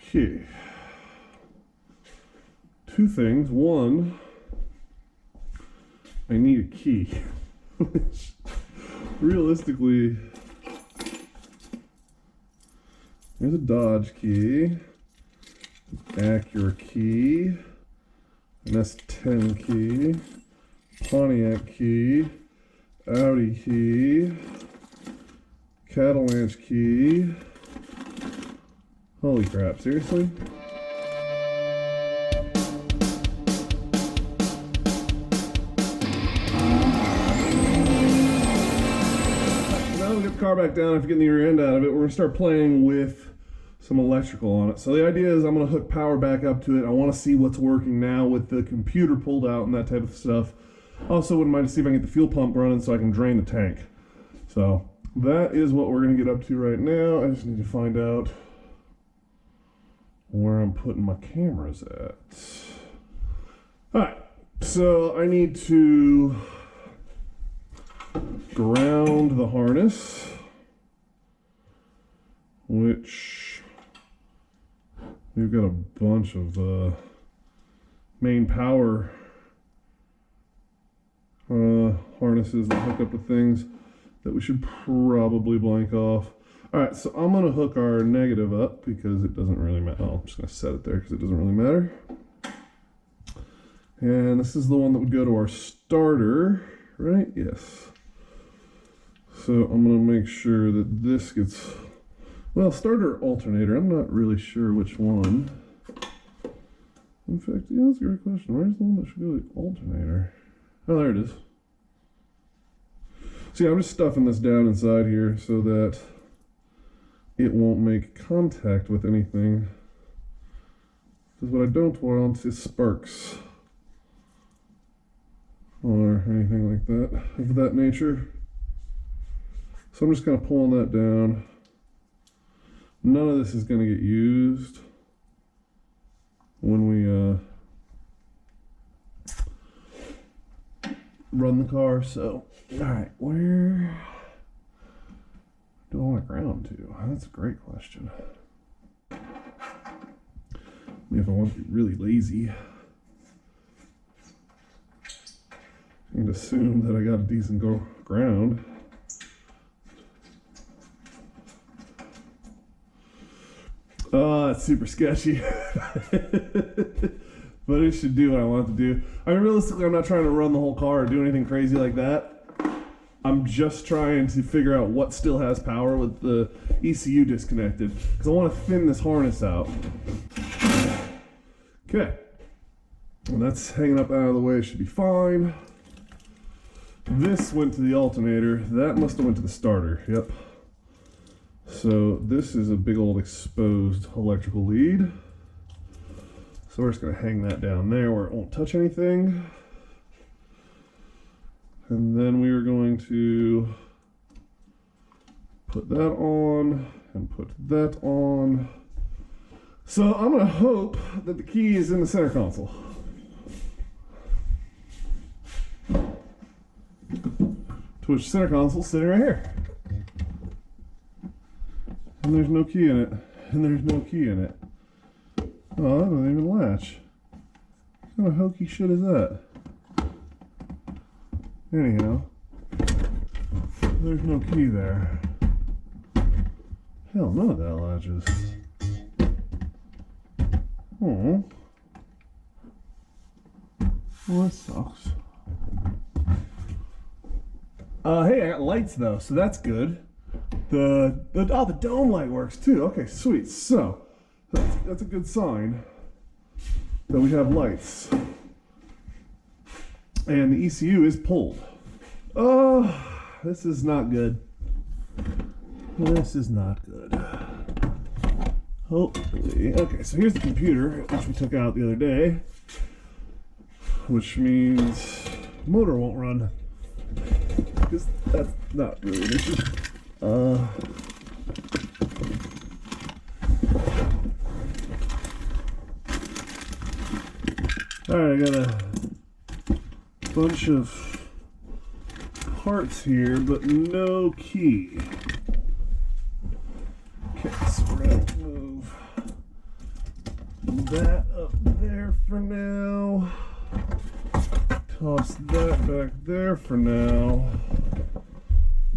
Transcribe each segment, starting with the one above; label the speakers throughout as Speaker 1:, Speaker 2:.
Speaker 1: Okay. Two things. One, I need a key. Which, realistically, there's a Dodge key, Acura key, an S10 key, Pontiac key, Audi key, Catalanche key. Holy crap, seriously? Now we get the car back down after getting the rear end out of it. We're going to start playing with some electrical on it. So the idea is I'm going to hook power back up to it. I want to see what's working now with the computer pulled out and that type of stuff. Also wouldn't mind to see if I can get the fuel pump running so I can drain the tank. So that is what we're going to get up to right now. I just need to find out where I'm putting my cameras at. Alright, so I need to ground the harness, which we've got a bunch of main power harnesses that hook up with things that we should probably blank off. Alright, so I'm going to hook our negative up because it doesn't really matter. Oh, I'm just going to set it there because it doesn't really matter. And this is the one that would go to our starter, right? Yes. So I'm going to make sure that this gets, well, starter or alternator. I'm not really sure which one. In fact, yeah, that's a great question. Where's the one that should go to the alternator? Oh, there it is. See, I'm just stuffing this down inside here so that it won't make contact with anything. Because what I don't want is sparks or anything like that, of that nature. So I'm just kind of pulling that down. None of this is going to get used when we run the car. So, all right, where do I want to ground to? That's a great question. I mean, if I want to be really lazy, I can assume that I got a decent ground. Oh, that's super sketchy. But it should do what I want it to do. I mean, realistically, I'm not trying to run the whole car or do anything crazy like that. I'm just trying to figure out what still has power with the ECU disconnected, because I want to thin this harness out. Okay. And that's hanging up out of the way. It should be fine. This went to the alternator. That must have went to the starter. Yep. So this is a big old exposed electrical lead. So we're just going to hang that down there where it won't touch anything. And then we are going to put that on and put that on. So I'm going to hope that the key is in the center console. To which center console is sitting right here. And there's no key in it. And there's no key in it. Oh, that doesn't even latch. What kind of hokey shit is that? Anyhow, there's no key there. Hell, none of that latches. Oh. Well, that sucks. Hey, I got lights though, so that's good. The dome light works too. Okay, sweet. So that's a good sign that we have lights. And the ECU is pulled. Oh, this is not good. This is not good. Hopefully. Okay, so here's the computer, which we took out the other day. Which means motor won't run. Because that's not really an issue. Alright, I got a bunch of parts here, but no key. Okay, so we're gonna move that up there for now. Toss that back there for now.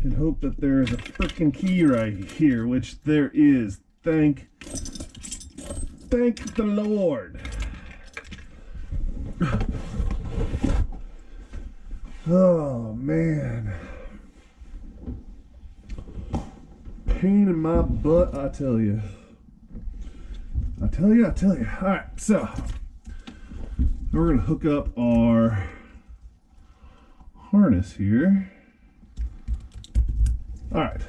Speaker 1: And hope that there is a freaking key right here, which there is. Thank the Lord. Oh man. Pain in my butt, I tell you. I tell you. Alright, so we're gonna hook up our harness here. Alright.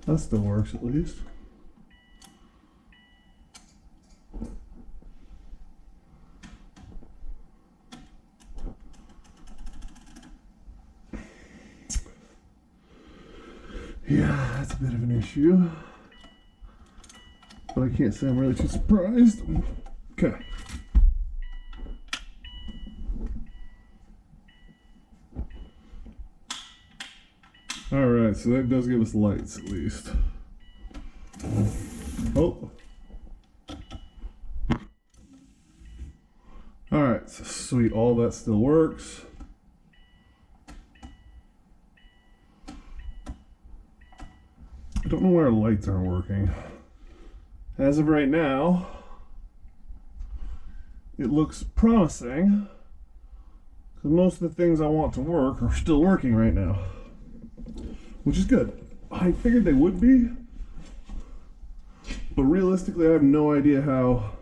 Speaker 1: That still works at least. Yeah, that's a bit of an issue. But I can't say I'm really too surprised. Okay. Alright, so that does give us lights at least. Oh. Alright, so sweet, all that still works. I don't know why our lights aren't working. As of right now, it looks promising, because most of the things I want to work are still working right now, which is good. I figured they would be, but realistically I have no idea how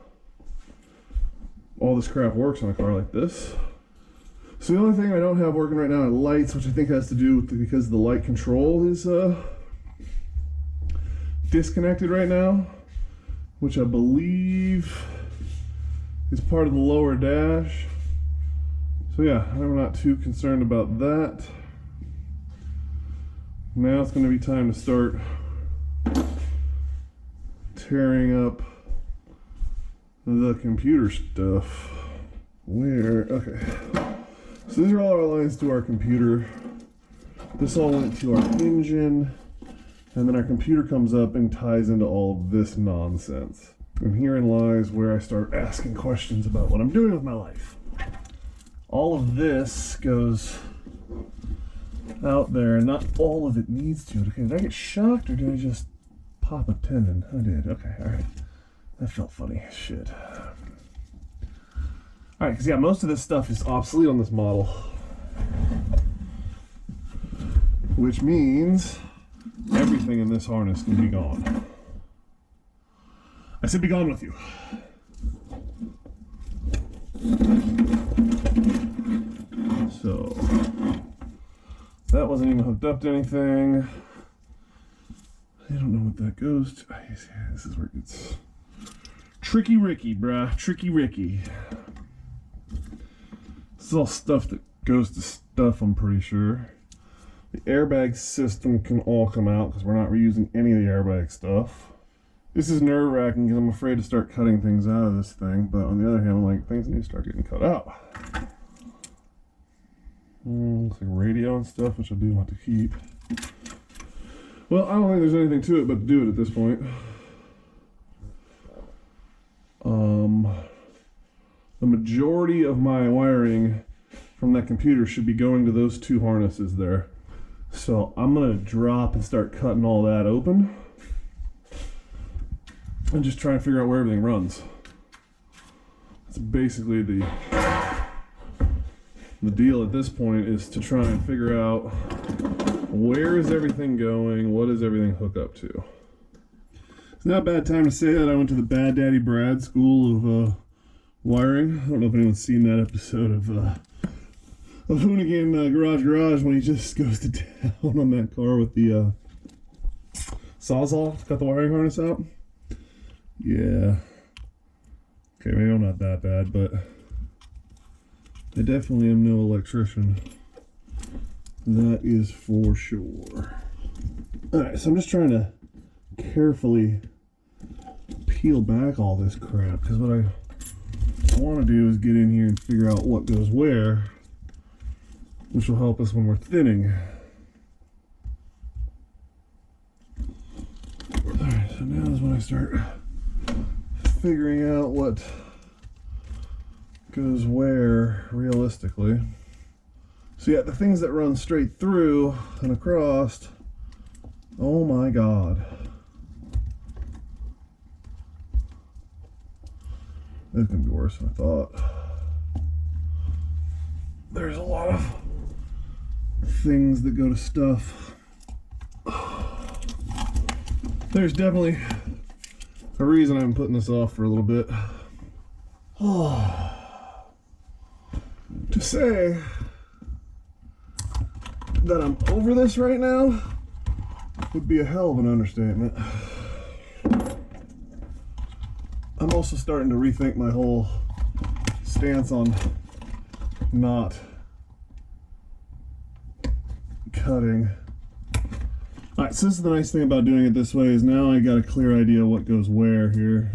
Speaker 1: all this crap works on a car like this. So the only thing I don't have working right now are lights, which I think has to do with because the light control is disconnected right now, which I believe is part of the lower dash. So yeah, I'm not too concerned about that. Now it's going to be time to start tearing up the computer stuff. Where? Okay. So these are all our lines to our computer. This all went to our engine. And then our computer comes up and ties into all of this nonsense. And herein lies where I start asking questions about what I'm doing with my life. All of this goes out there, and not all of it needs to. Okay, did I get shocked or did I just pop a tendon? I did. Okay, alright. That felt funny. Shit. Alright, because yeah, most of this stuff is obsolete on this model. Which means everything in this harness can be gone. I said be gone with you. So, that wasn't even hooked up to anything. I don't know what that goes to. This is where it gets tricky Ricky, bruh. Tricky Ricky. This is all stuff that goes to stuff, I'm pretty sure. The airbag system can all come out because we're not reusing any of the airbag stuff. This is nerve-wracking because I'm afraid to start cutting things out of this thing, but on the other hand, I'm like, things need to start getting cut out. Looks like radio and stuff, which I do want to keep. Well, I don't think there's anything to it but to do it at this point. The majority of my wiring from that computer should be going to those two harnesses there. So I'm going to drop and start cutting all that open and just try and figure out where everything runs. That's basically the deal at this point, is to try and figure out where is everything going, what does everything hook up to. It's not a bad time to say that I went to the Bad Daddy Brad School of wiring. I don't know if anyone's seen that episode of Hoonigan Garage when he just goes to town on that car with the Sawzall, got the wiring harness out. Yeah. Okay, maybe I'm not that bad, but I definitely am no electrician. That is for sure. Alright, so I'm just trying to carefully peel back all this crap, because what I want to do is get in here and figure out what goes where, which will help us when we're thinning. Alright, so now is when I start figuring out what goes where realistically. So yeah, the things that run straight through and across, oh my god. It's gonna be worse than I thought. There's a lot of things that go to stuff. There's definitely a reason I'm putting this off for a little bit. To say that I'm over this right now would be a hell of an understatement. I'm also starting to rethink my whole stance on not cutting. Alright, so this is the nice thing about doing it this way, is now I got a clear idea what goes where here.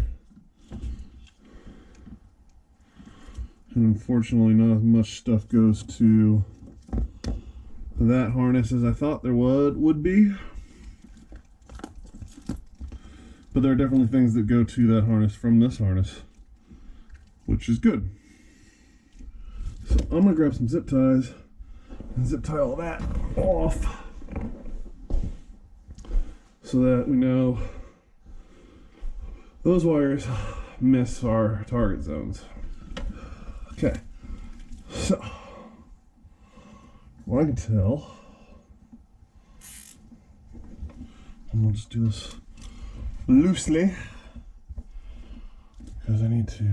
Speaker 1: And unfortunately not as much stuff goes to that harness as I thought there would be. But there are definitely things that go to that harness from this harness, which is good. So I'm gonna grab some zip ties and zip tie all that off so that we know those wires miss our target zones. Okay, so what I can tell, and we'll just do this loosely because I need to.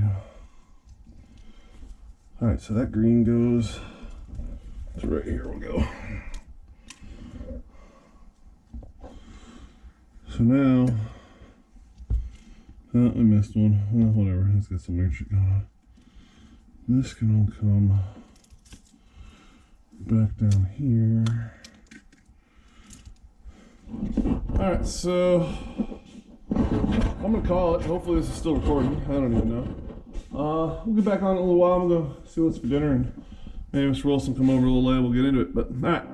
Speaker 1: All right, so that green goes to right here. We'll go. So now, oh, I missed one. Well, whatever. It's got some weird shit going on. This can all come back down here. All right, so I'm gonna call it. Hopefully this is still recording. I don't even know. We'll get back on in a little while. I'm gonna go see what's for dinner, and maybe Mr. Wilson come over a little late. We'll get into it. But all right.